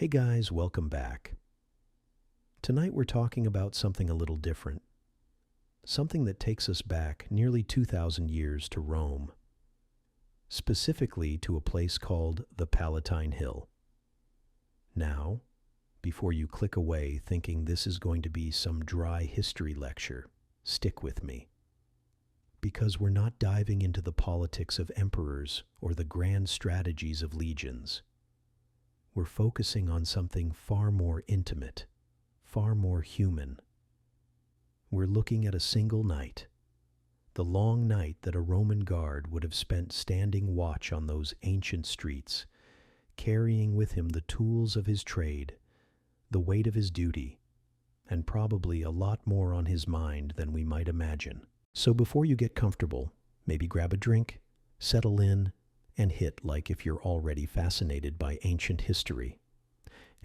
Hey guys, welcome back. Tonight we're talking about something a little different, something that takes us back nearly 2,000 years to Rome, specifically to a place called the Palatine Hill. Now, before you click away thinking this is going to be some dry history lecture, stick with me. Because we're not diving into the politics of emperors or the grand strategies of legions. We're focusing on something far more intimate, far more human. We're looking at a single night, the long night that a Roman guard would have spent standing watch on those ancient streets, carrying with him the tools of his trade, the weight of his duty, and probably a lot more on his mind than we might imagine. So before you get comfortable, maybe grab a drink, settle in, and hit like if you're already fascinated by ancient history.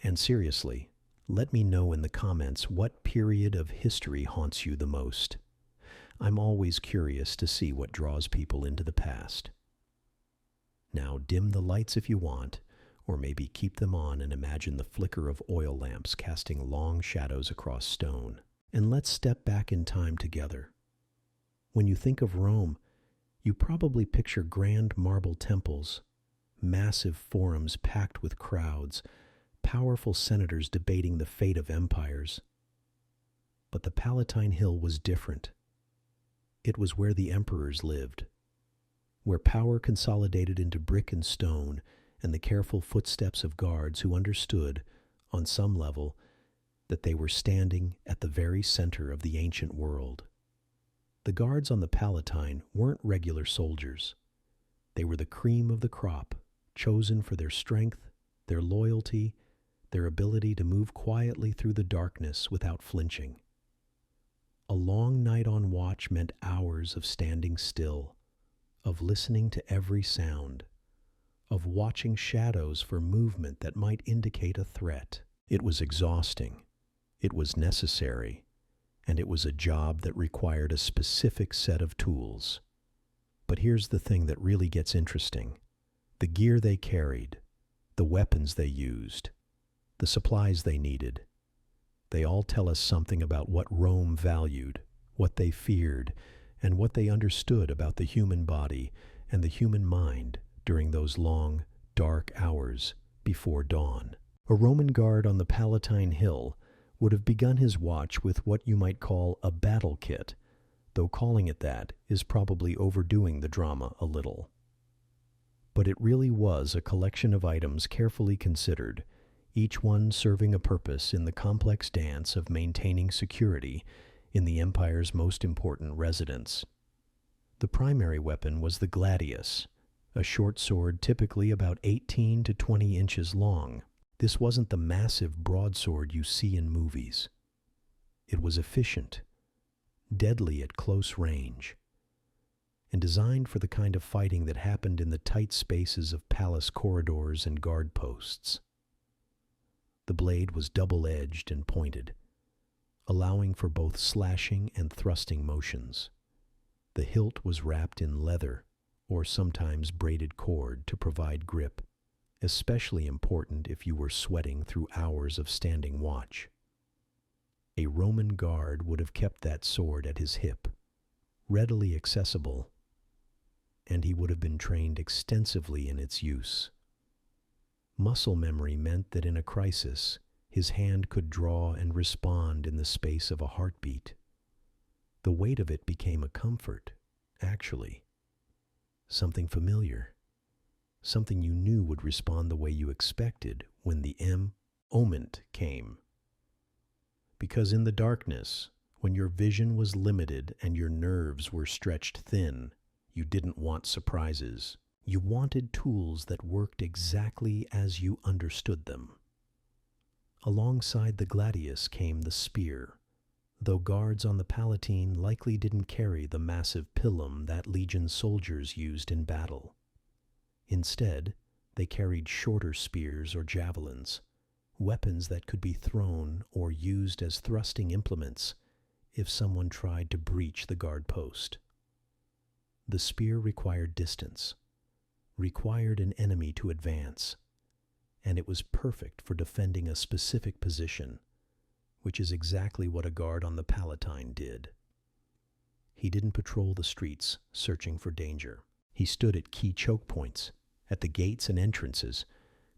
And seriously, let me know in the comments what period of history haunts you the most. I'm always curious to see what draws people into the past. Now dim the lights if you want, or maybe keep them on and imagine the flicker of oil lamps casting long shadows across stone. And let's step back in time together. When you think of Rome, you probably picture grand marble temples, massive forums packed with crowds, powerful senators debating the fate of empires. But the Palatine Hill was different. It was where the emperors lived, where power consolidated into brick and stone and the careful footsteps of guards who understood, on some level, that they were standing at the very center of the ancient world. The guards on the Palatine weren't regular soldiers. They were the cream of the crop, chosen for their strength, their loyalty, their ability to move quietly through the darkness without flinching. A long night on watch meant hours of standing still, of listening to every sound, of watching shadows for movement that might indicate a threat. It was exhausting. It was necessary. And it was a job that required a specific set of tools. But here's the thing that really gets interesting. The gear they carried, the weapons they used, the supplies they needed, they all tell us something about what Rome valued, what they feared, and what they understood about the human body and the human mind during those long, dark hours before dawn. A Roman guard on the Palatine Hill would have begun his watch with what you might call a battle kit, though calling it that is probably overdoing the drama a little. But it really was a collection of items carefully considered, each one serving a purpose in the complex dance of maintaining security in the empire's most important residence. The primary weapon was the gladius, a short sword typically about 18 to 20 inches long. This wasn't the massive broadsword you see in movies. It was efficient, deadly at close range, and designed for the kind of fighting that happened in the tight spaces of palace corridors and guard posts. The blade was double-edged and pointed, allowing for both slashing and thrusting motions. The hilt was wrapped in leather or sometimes braided cord to provide grip, especially important if you were sweating through hours of standing watch. A Roman guard would have kept that sword at his hip, readily accessible, and he would have been trained extensively in its use. Muscle memory meant that in a crisis, his hand could draw and respond in the space of a heartbeat. The weight of it became a comfort, actually, something familiar. Something you knew would respond the way you expected when the moment came. Because in the darkness, when your vision was limited and your nerves were stretched thin, you didn't want surprises. You wanted tools that worked exactly as you understood them. Alongside the gladius came the spear, though guards on the Palatine likely didn't carry the massive pilum that legion soldiers used in battle. Instead, they carried shorter spears or javelins, weapons that could be thrown or used as thrusting implements if someone tried to breach the guard post. The spear required distance, required an enemy to advance, and it was perfect for defending a specific position, which is exactly what a guard on the Palatine did. He didn't patrol the streets searching for danger. He stood at key choke points, at the gates and entrances,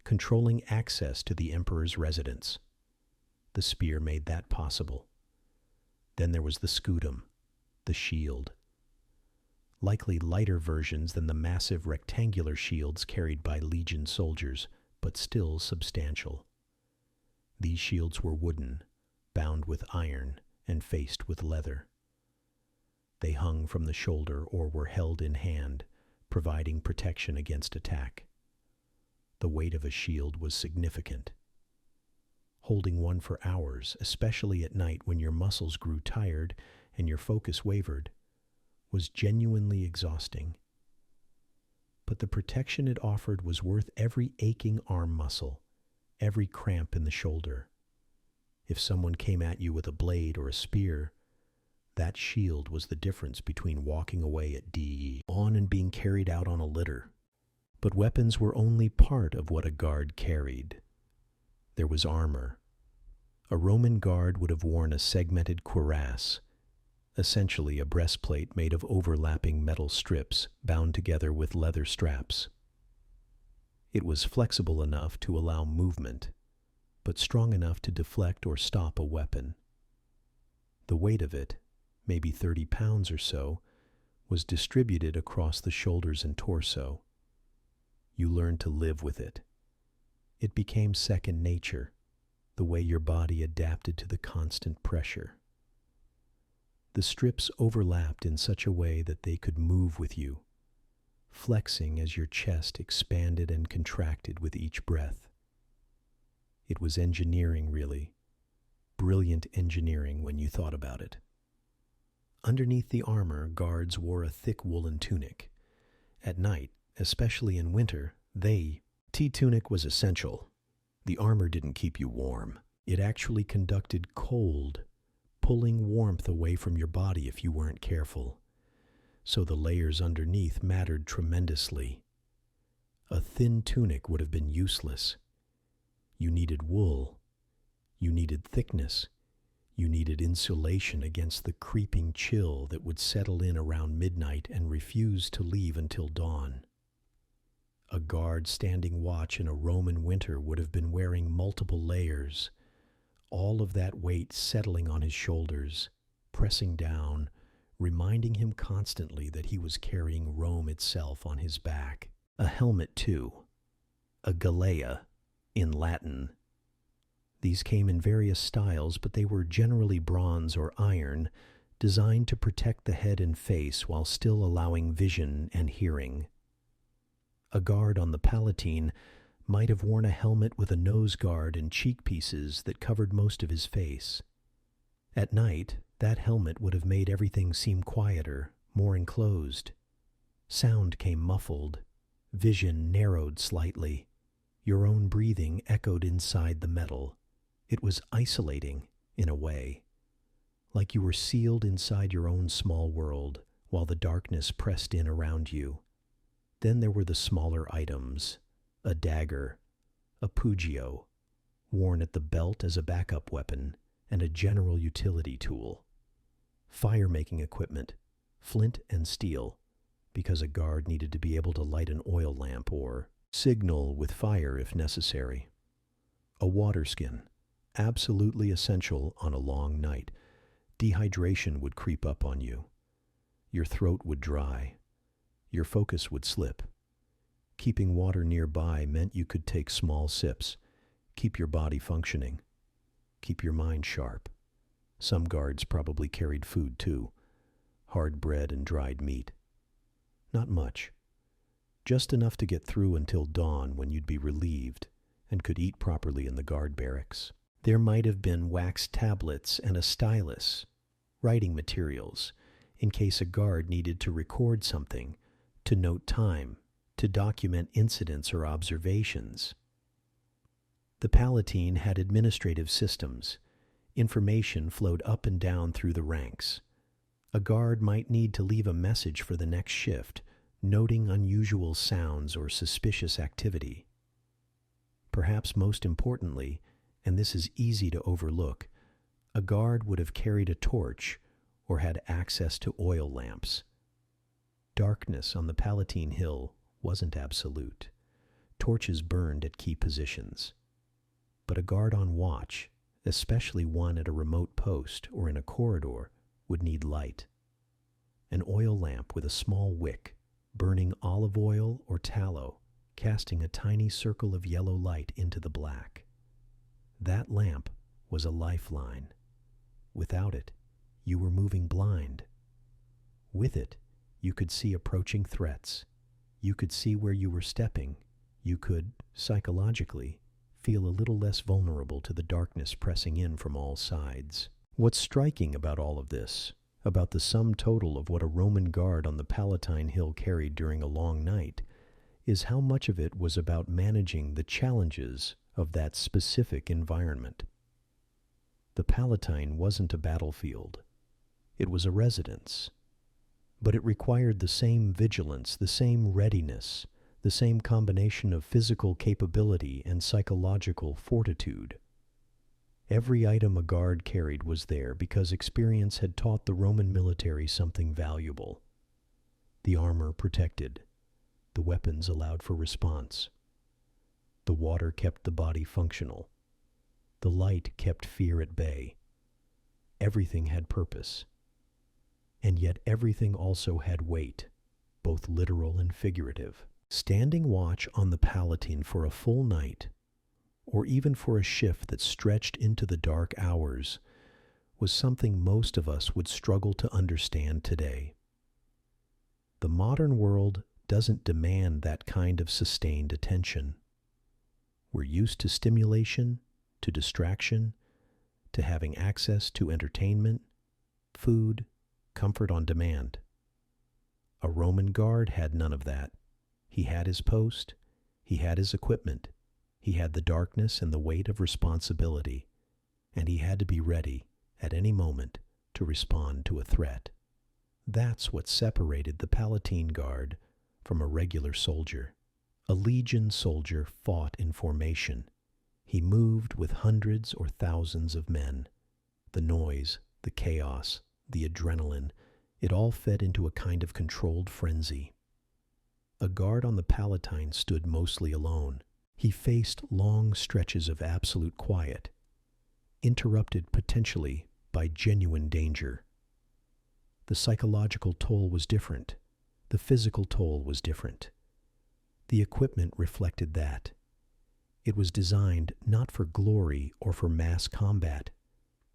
controlling access to the emperor's residence. The spear made that possible. Then there was the scutum, the shield. Likely lighter versions than the massive rectangular shields carried by legion soldiers, but still substantial. These shields were wooden, bound with iron, and faced with leather. They hung from the shoulder or were held in hand, providing protection against attack. The weight of a shield was significant. Holding one for hours, especially at night when your muscles grew tired and your focus wavered, was genuinely exhausting. But the protection it offered was worth every aching arm muscle, every cramp in the shoulder. If someone came at you with a blade or a spear, that shield was the difference between walking away at DE on and being carried out on a litter. But weapons were only part of what a guard carried. There was armor. A Roman guard would have worn a segmented cuirass, essentially a breastplate made of overlapping metal strips bound together with leather straps. It was flexible enough to allow movement, but strong enough to deflect or stop a weapon. The weight of it, maybe 30 pounds or so, was distributed across the shoulders and torso. You learned to live with it. It became second nature, the way your body adapted to the constant pressure. The strips overlapped in such a way that they could move with you, flexing as your chest expanded and contracted with each breath. It was engineering, really. Brilliant engineering when you thought about it. Underneath the armor, guards wore a thick woolen tunic. At night, especially in winter, T-tunic was essential. The armor didn't keep you warm. It actually conducted cold, pulling warmth away from your body if you weren't careful. So the layers underneath mattered tremendously. A thin tunic would have been useless. You needed wool. You needed thickness. You needed insulation against the creeping chill that would settle in around midnight and refuse to leave until dawn. A guard standing watch in a Roman winter would have been wearing multiple layers, all of that weight settling on his shoulders, pressing down, reminding him constantly that he was carrying Rome itself on his back. A helmet, too, a galea, in Latin. These came in various styles, but they were generally bronze or iron, designed to protect the head and face while still allowing vision and hearing. A guard on the Palatine might have worn a helmet with a nose guard and cheek pieces that covered most of his face. At night, that helmet would have made everything seem quieter, more enclosed. Sound came muffled, vision narrowed slightly. Your own breathing echoed inside the metal. It was isolating, in a way, like you were sealed inside your own small world while the darkness pressed in around you. Then there were the smaller items, a dagger, a pugio, worn at the belt as a backup weapon, and a general utility tool. Fire-making equipment, flint and steel, because a guard needed to be able to light an oil lamp or signal with fire if necessary. A water skin, absolutely essential on a long night. Dehydration would creep up on you. Your throat would dry. Your focus would slip. Keeping water nearby meant you could take small sips, keep your body functioning, keep your mind sharp. Some guards probably carried food too, hard bread and dried meat. Not much, just enough to get through until dawn when you'd be relieved and could eat properly in the guard barracks. There might have been wax tablets and a stylus, writing materials, in case a guard needed to record something, to note time, to document incidents or observations. The Palatine had administrative systems. Information flowed up and down through the ranks. A guard might need to leave a message for the next shift, noting unusual sounds or suspicious activity. Perhaps most importantly, and this is easy to overlook, a guard would have carried a torch or had access to oil lamps. Darkness on the Palatine Hill wasn't absolute. Torches burned at key positions. But a guard on watch, especially one at a remote post or in a corridor, would need light. An oil lamp with a small wick, burning olive oil or tallow, casting a tiny circle of yellow light into the black. That lamp was a lifeline. Without it, you were moving blind. With it, you could see approaching threats. You could see where you were stepping. You could, psychologically, feel a little less vulnerable to the darkness pressing in from all sides. What's striking about all of this, about the sum total of what a Roman guard on the Palatine Hill carried during a long night, is how much of it was about managing the challenges of that specific environment. The Palatine wasn't a battlefield. It was a residence. But it required the same vigilance, the same readiness, the same combination of physical capability and psychological fortitude. Every item a guard carried was there because experience had taught the Roman military something valuable. The armor protected. The weapons allowed for response. The water kept the body functional. The light kept fear at bay. Everything had purpose. And yet everything also had weight, both literal and figurative. Standing watch on the Palatine for a full night, or even for a shift that stretched into the dark hours, was something most of us would struggle to understand today. The modern world doesn't demand that kind of sustained attention. We're used to stimulation, to distraction, to having access to entertainment, food, comfort on demand. A Roman guard had none of that. He had his post, he had his equipment, he had the darkness and the weight of responsibility, and he had to be ready at any moment to respond to a threat. That's what separated the Palatine Guard from a regular soldier. A legion soldier fought in formation. He moved with hundreds or thousands of men. The noise, the chaos, the adrenaline, it all fed into a kind of controlled frenzy. A guard on the Palatine stood mostly alone. He faced long stretches of absolute quiet, interrupted potentially by genuine danger. The psychological toll was different. The physical toll was different. The equipment reflected that. It was designed not for glory or for mass combat,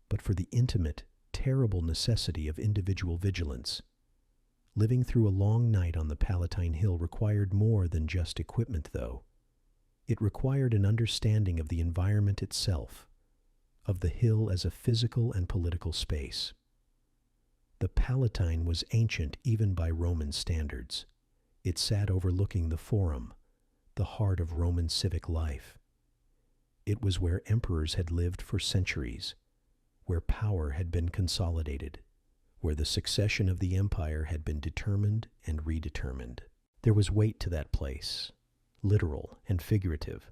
but for the intimate, terrible necessity of individual vigilance. Living through a long night on the Palatine Hill required more than just equipment, though. It required an understanding of the environment itself, of the hill as a physical and political space. The Palatine was ancient even by Roman standards. It sat overlooking the Forum, the heart of Roman civic life. It was where emperors had lived for centuries, where power had been consolidated, where the succession of the empire had been determined and redetermined. There was weight to that place, literal and figurative.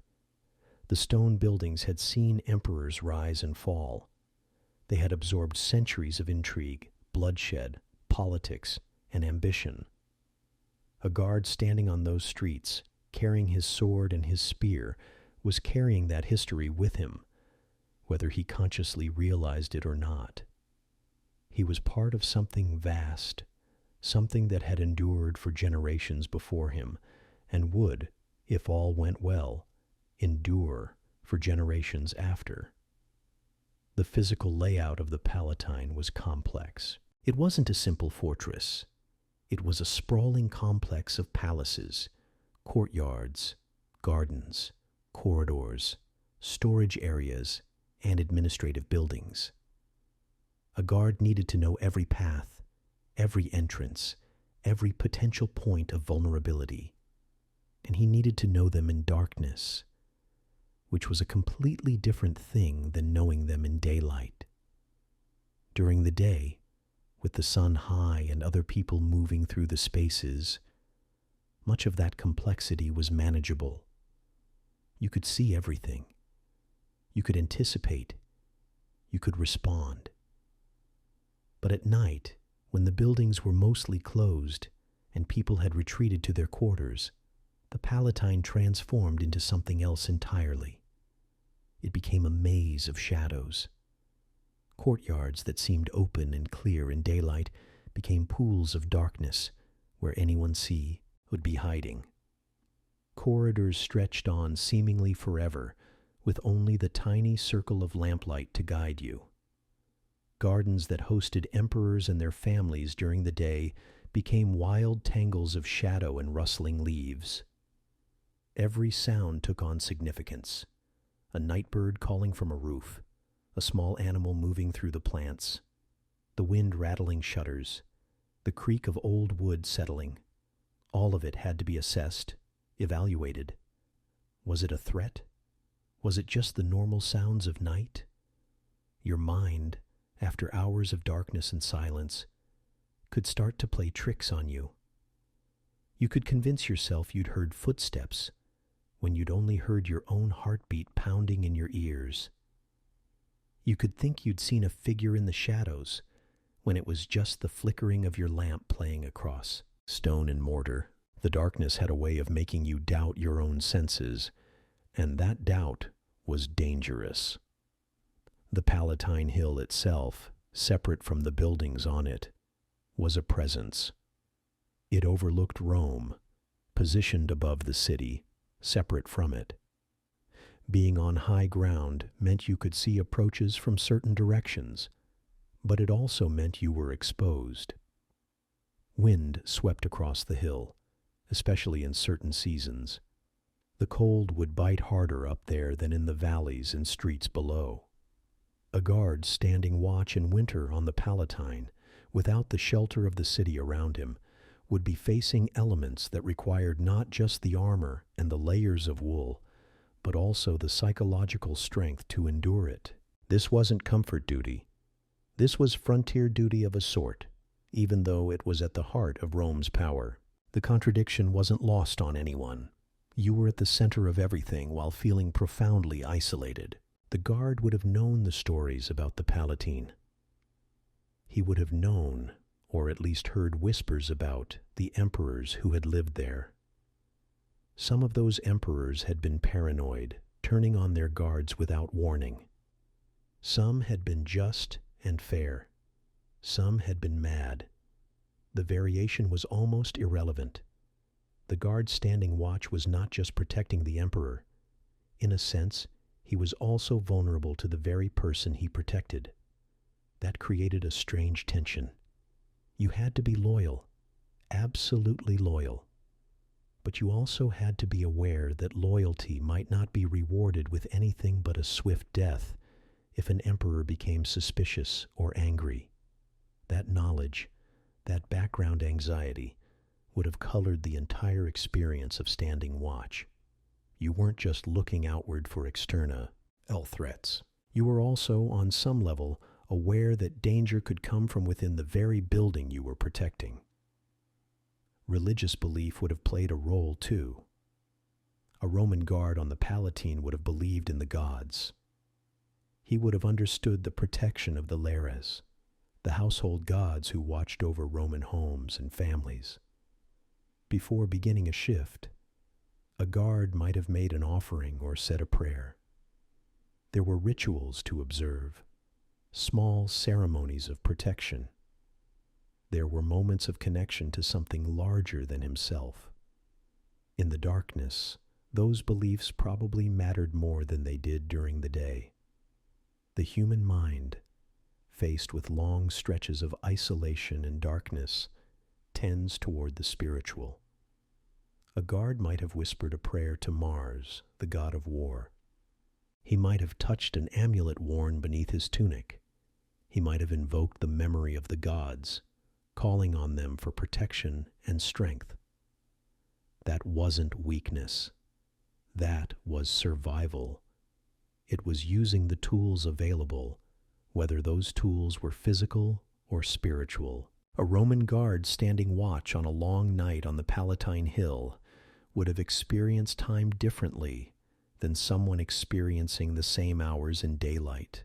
The stone buildings had seen emperors rise and fall. They had absorbed centuries of intrigue, bloodshed, politics, and ambition. A guard standing on those streets, carrying his sword and his spear, was carrying that history with him, whether he consciously realized it or not. He was part of something vast, something that had endured for generations before him, and would, if all went well, endure for generations after. The physical layout of the Palatine was complex. It wasn't a simple fortress. It was a sprawling complex of palaces, courtyards, gardens, corridors, storage areas, and administrative buildings. A guard needed to know every path, every entrance, every potential point of vulnerability, and he needed to know them in darkness, which was a completely different thing than knowing them in daylight. During the day, with the sun high and other people moving through the spaces, much of that complexity was manageable. You could see everything. You could anticipate. You could respond. But at night, when the buildings were mostly closed and people had retreated to their quarters, the Palatine transformed into something else entirely. It became a maze of shadows. Courtyards that seemed open and clear in daylight became pools of darkness where anyone would be hiding. Corridors stretched on seemingly forever, with only the tiny circle of lamplight to guide you. Gardens that hosted emperors and their families during the day became wild tangles of shadow and rustling leaves. Every sound took on significance. A night bird calling from a roof, a small animal moving through the plants, the wind rattling shutters, the creak of old wood settling. All of it had to be assessed, evaluated. Was it a threat? Was it just the normal sounds of night? Your mind, after hours of darkness and silence, could start to play tricks on you. You could convince yourself you'd heard footsteps when you'd only heard your own heartbeat pounding in your ears. You could think you'd seen a figure in the shadows when it was just the flickering of your lamp playing across stone and mortar. The darkness had a way of making you doubt your own senses, and that doubt was dangerous. The Palatine Hill itself, separate from the buildings on it, was a presence. It overlooked Rome, positioned above the city, separate from it. Being on high ground meant you could see approaches from certain directions, but it also meant you were exposed. Wind swept across the hill, especially in certain seasons. The cold would bite harder up there than in the valleys and streets below. A guard standing watch in winter on the Palatine, without the shelter of the city around him, would be facing elements that required not just the armor and the layers of wool, but also the psychological strength to endure it. This wasn't comfort duty. This was frontier duty of a sort, even though it was at the heart of Rome's power. The contradiction wasn't lost on anyone. You were at the center of everything while feeling profoundly isolated. The guard would have known the stories about the Palatine. He would have known, or at least heard whispers about, the emperors who had lived there. Some of those emperors had been paranoid, turning on their guards without warning. Some had been just and fair. Some had been mad. The variation was almost irrelevant. The guard standing watch was not just protecting the emperor. In a sense, he was also vulnerable to the very person he protected. That created a strange tension. You had to be loyal, absolutely loyal. But you also had to be aware that loyalty might not be rewarded with anything but a swift death if an emperor became suspicious or angry. That knowledge, that background anxiety, would have colored the entire experience of standing watch. You weren't just looking outward for external threats. You were also, on some level, aware that danger could come from within the very building you were protecting. Religious belief would have played a role too. A Roman guard on the Palatine would have believed in the gods. He would have understood the protection of the lares, the household gods who watched over Roman homes and families. Before beginning a shift, a guard might have made an offering or said a prayer. There were rituals to observe, small ceremonies of protection. There were moments of connection to something larger than himself. In the darkness, those beliefs probably mattered more than they did during the day. The human mind, faced with long stretches of isolation and darkness, tends toward the spiritual. A guard might have whispered a prayer to Mars, the god of war. He might have touched an amulet worn beneath his tunic. He might have invoked the memory of the gods, calling on them for protection and strength. That wasn't weakness. That was survival. It was using the tools available, whether those tools were physical or spiritual. A Roman guard standing watch on a long night on the Palatine Hill would have experienced time differently than someone experiencing the same hours in daylight.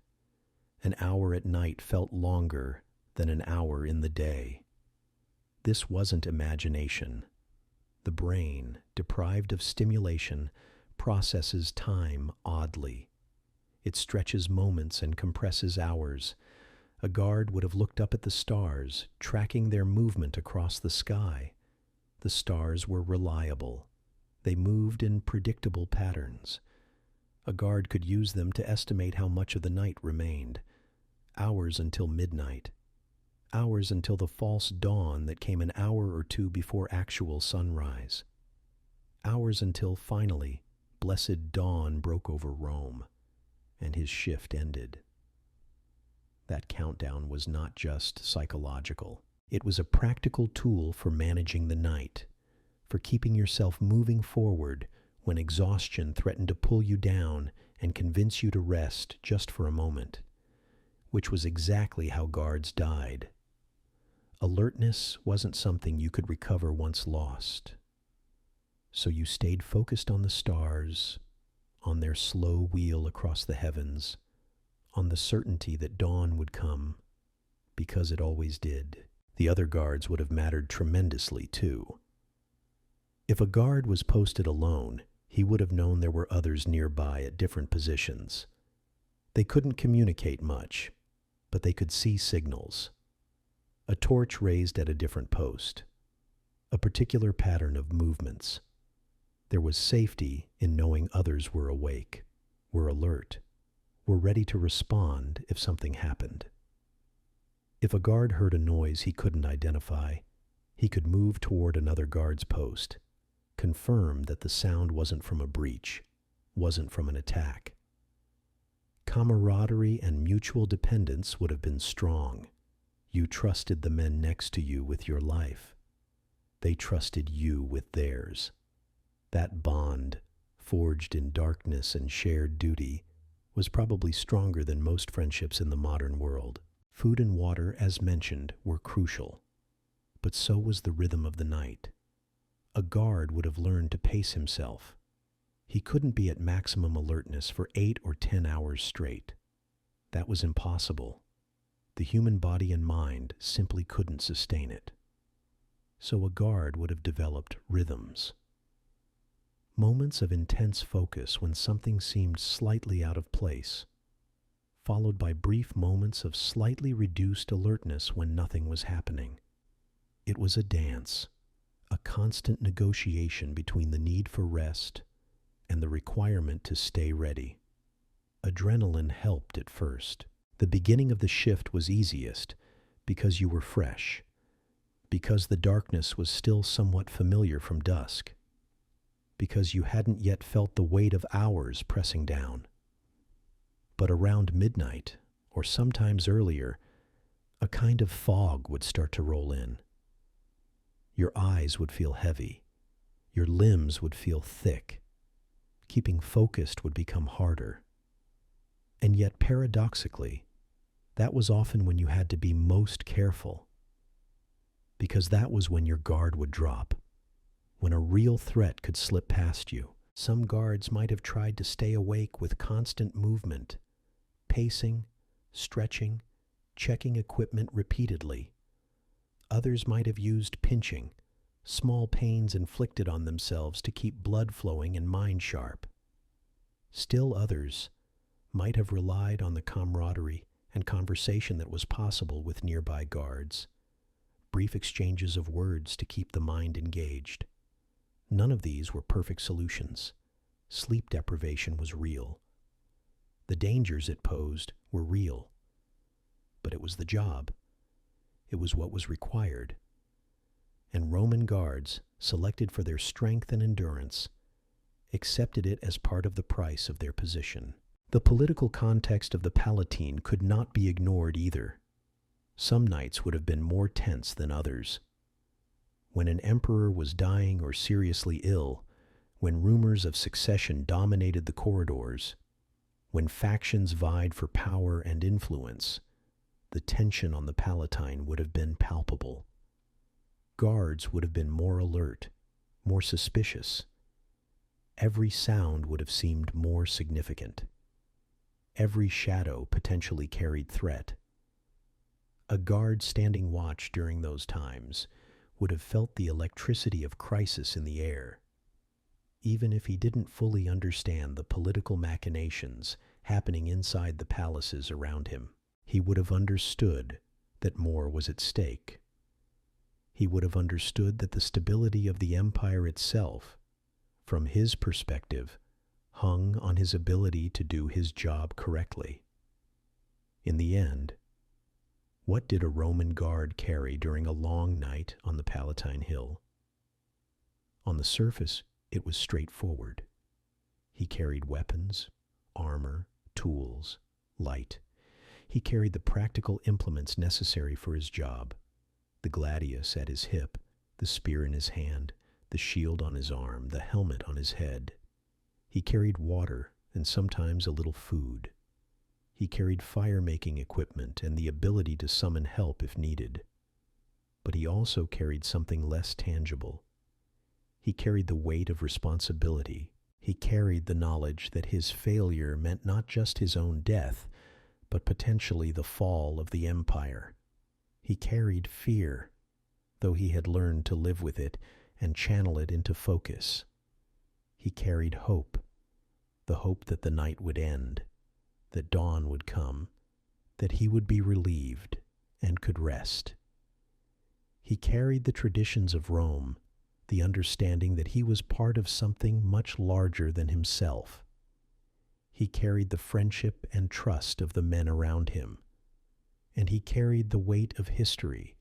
An hour at night felt longer than an hour in the day. This wasn't imagination. The brain, deprived of stimulation, processes time oddly. It stretches moments and compresses hours. A guard would have looked up at the stars, tracking their movement across the sky. The stars were reliable. They moved in predictable patterns. A guard could use them to estimate how much of the night remained. Hours until midnight. Hours until the false dawn that came an hour or two before actual sunrise. Hours until finally, blessed dawn broke over Rome, and his shift ended. That countdown was not just psychological. It was a practical tool for managing the night, for keeping yourself moving forward when exhaustion threatened to pull you down and convince you to rest just for a moment, which was exactly how guards died. Alertness wasn't something you could recover once lost. So you stayed focused on the stars, on their slow wheel across the heavens, on the certainty that dawn would come, because it always did. The other guards would have mattered tremendously, too. If a guard was posted alone, he would have known there were others nearby at different positions. They couldn't communicate much, but they could see signals. A torch raised at a different post. A particular pattern of movements. There was safety in knowing others were awake, were alert, were ready to respond if something happened. If a guard heard a noise he couldn't identify, he could move toward another guard's post, confirm that the sound wasn't from a breach, wasn't from an attack. Camaraderie and mutual dependence would have been strong. You trusted the men next to you with your life. They trusted you with theirs. That bond, forged in darkness and shared duty, was probably stronger than most friendships in the modern world. Food and water, as mentioned, were crucial, but so was the rhythm of the night. A guard would have learned to pace himself. He couldn't be at maximum alertness for 8 or 10 hours straight. That was impossible. The human body and mind simply couldn't sustain it. So a guard would have developed rhythms. Moments of intense focus when something seemed slightly out of place, followed by brief moments of slightly reduced alertness when nothing was happening. It was a dance, a constant negotiation between the need for rest and the requirement to stay ready. Adrenaline helped at first. The beginning of the shift was easiest because you were fresh, because the darkness was still somewhat familiar from dusk, because you hadn't yet felt the weight of hours pressing down. But around midnight, or sometimes earlier, a kind of fog would start to roll in. Your eyes would feel heavy. Your limbs would feel thick. Keeping focused would become harder. And yet, paradoxically, that was often when you had to be most careful, because that was when your guard would drop, when a real threat could slip past you. Some guards might have tried to stay awake with constant movement, pacing, stretching, checking equipment repeatedly. Others might have used pinching, small pains inflicted on themselves to keep blood flowing and mind sharp. Still others might have relied on the camaraderie and conversation that was possible with nearby guards, brief exchanges of words to keep the mind engaged. None of these were perfect solutions. Sleep deprivation was real. The dangers it posed were real. But it was the job. It was what was required. And Roman guards, selected for their strength and endurance, accepted it as part of the price of their position. The political context of the Palatine could not be ignored either. Some nights would have been more tense than others. When an emperor was dying or seriously ill, when rumors of succession dominated the corridors, when factions vied for power and influence, the tension on the Palatine would have been palpable. Guards would have been more alert, more suspicious. every sound would have seemed more significant. Every shadow potentially carried threat. A guard standing watch during those times would have felt the electricity of crisis in the air, even if he didn't fully understand the political machinations happening inside the palaces around him. He would have understood that more was at stake. He would have understood that the stability of the empire itself, from his perspective, hung on his ability to do his job correctly. In the end, what did a Roman guard carry during a long night on the Palatine Hill? On the surface, it was straightforward. He carried weapons, armor, tools, light. He carried the practical implements necessary for his job: the gladius at his hip, the spear in his hand, the shield on his arm, the helmet on his head. He carried water and sometimes a little food. He carried fire-making equipment and the ability to summon help if needed. But he also carried something less tangible. He carried the weight of responsibility. He carried the knowledge that his failure meant not just his own death, but potentially the fall of the empire. He carried fear, though he had learned to live with it and channel it into focus. He carried hope, the hope that the night would end, that dawn would come, that he would be relieved and could rest. He carried the traditions of Rome, the understanding that he was part of something much larger than himself. He carried the friendship and trust of the men around him. And he carried the weight of history,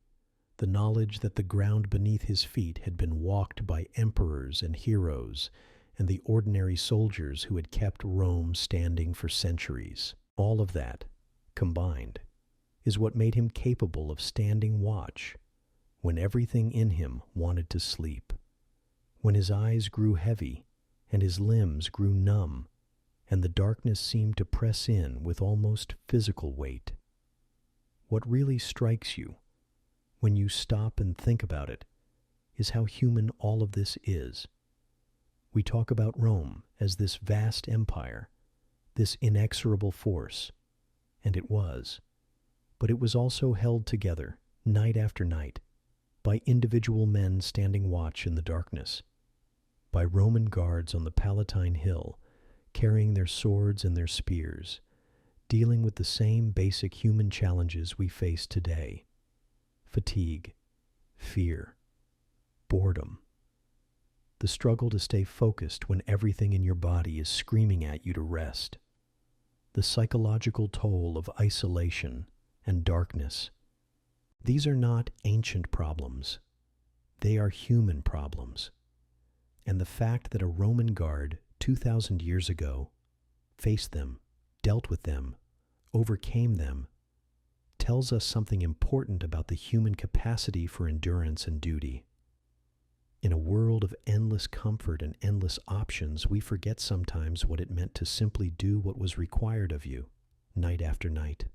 the knowledge that the ground beneath his feet had been walked by emperors and heroes and the ordinary soldiers who had kept Rome standing for centuries. All of that, combined, is what made him capable of standing watch when everything in him wanted to sleep, when his eyes grew heavy and his limbs grew numb, and the darkness seemed to press in with almost physical weight. What really strikes you, when you stop and think about it, is how human all of this is. We talk about Rome as this vast empire, this inexorable force, and it was. But it was also held together, night after night, by individual men standing watch in the darkness, by Roman guards on the Palatine Hill, carrying their swords and their spears, dealing with the same basic human challenges we face today: fatigue, fear, boredom, the struggle to stay focused when everything in your body is screaming at you to rest, the psychological toll of isolation and darkness. These are not ancient problems. They are human problems. And the fact that a Roman guard 2,000 years ago faced them, dealt with them, overcame them, tells us something important about the human capacity for endurance and duty. In a world of endless comfort and endless options, we forget sometimes what it meant to simply do what was required of you, night after night,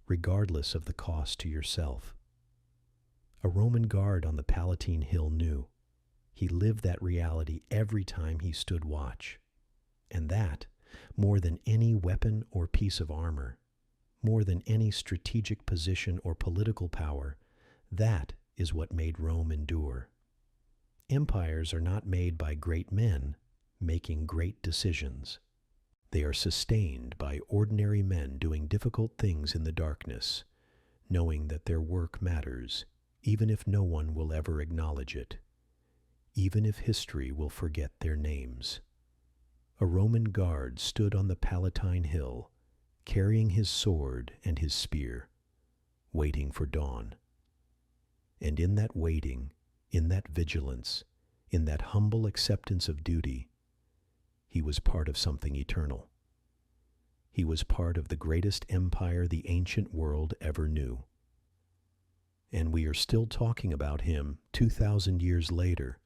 regardless of the cost to yourself. A Roman guard on the Palatine Hill knew. He lived that reality every time he stood watch. And that, more than any weapon or piece of armor, more than any strategic position or political power, that is what made Rome endure. Empires are not made by great men making great decisions. They are sustained by ordinary men doing difficult things in the darkness, knowing that their work matters, even if no one will ever acknowledge it, even if history will forget their names. A Roman guard stood on the Palatine Hill, carrying his sword and his spear, waiting for dawn. And in that waiting, in that vigilance, in that humble acceptance of duty, he was part of something eternal. He was part of the greatest empire the ancient world ever knew. And we are still talking about him 2,000 years later,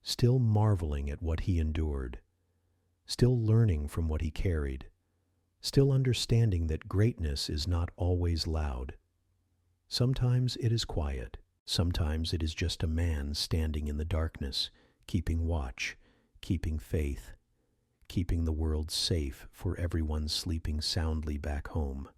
still marveling at what he endured, still learning from what he carried, still understanding that greatness is not always loud. Sometimes it is quiet. Sometimes it is just a man standing in the darkness, keeping watch, keeping faith, keeping the world safe for everyone sleeping soundly back home.